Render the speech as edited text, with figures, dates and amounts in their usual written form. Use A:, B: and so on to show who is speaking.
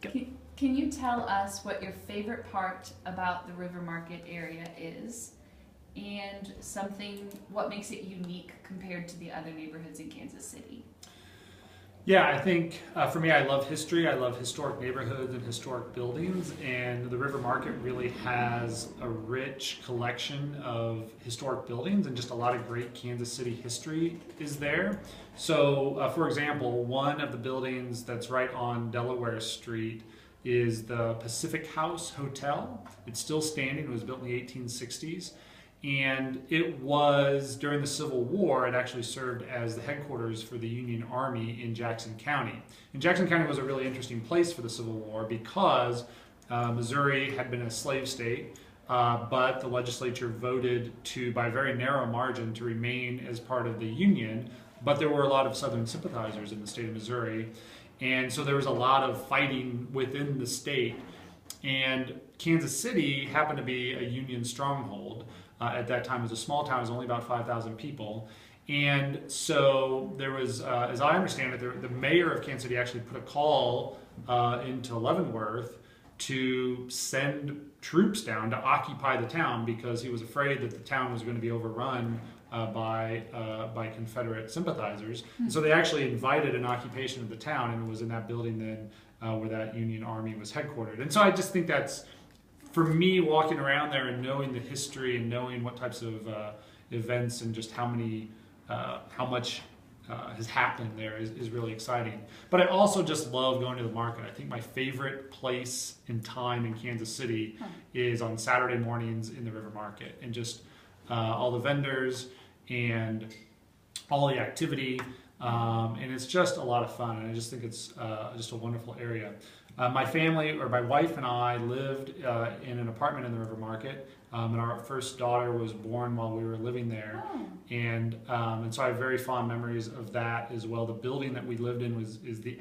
A: Can you tell us what your favorite part about the River Market area is, and what makes it unique compared to the other neighborhoods in Kansas City?
B: Yeah, I think for me, I love history. I love historic neighborhoods and historic buildings, and the River Market really has a rich collection of historic buildings, and just a lot of great Kansas City history is there. So, for example, one of the buildings that's right on Delaware Street is the Pacific House Hotel. It's still standing. It was built in the 1860s. And it was during the Civil War, it actually served as the headquarters for the Union Army in Jackson County. And Jackson County was a really interesting place for the Civil War because Missouri had been a slave state, but the legislature voted to, by a very narrow margin, to remain as part of the Union. But there were a lot of Southern sympathizers in the state of Missouri. And so there was a lot of fighting within the state. And Kansas City happened to be a Union stronghold. At that time, it was a small town. It was only about 5,000 people. And so there was, as I understand it, the mayor of Kansas City actually put a call into Leavenworth to send troops down to occupy the town because he was afraid that the town was going to be overrun by Confederate sympathizers. And so they actually invited an occupation of the town, and it was in that building then where that Union Army was headquartered. And so I just think that's, for me, walking around there and knowing the history and knowing what types of events and just how much has happened there is really exciting. But I also just love going to the market. I think my favorite place and time in Kansas City is on Saturday mornings in the River Market, and just all the vendors and all the activity. And it's just a lot of fun, and I just think it's just a wonderful area. My family, or my wife and I, lived in an apartment in the River Market, and our first daughter was born while we were living there.
A: Oh.
B: And so I have very fond memories of that as well. The building that we lived in is the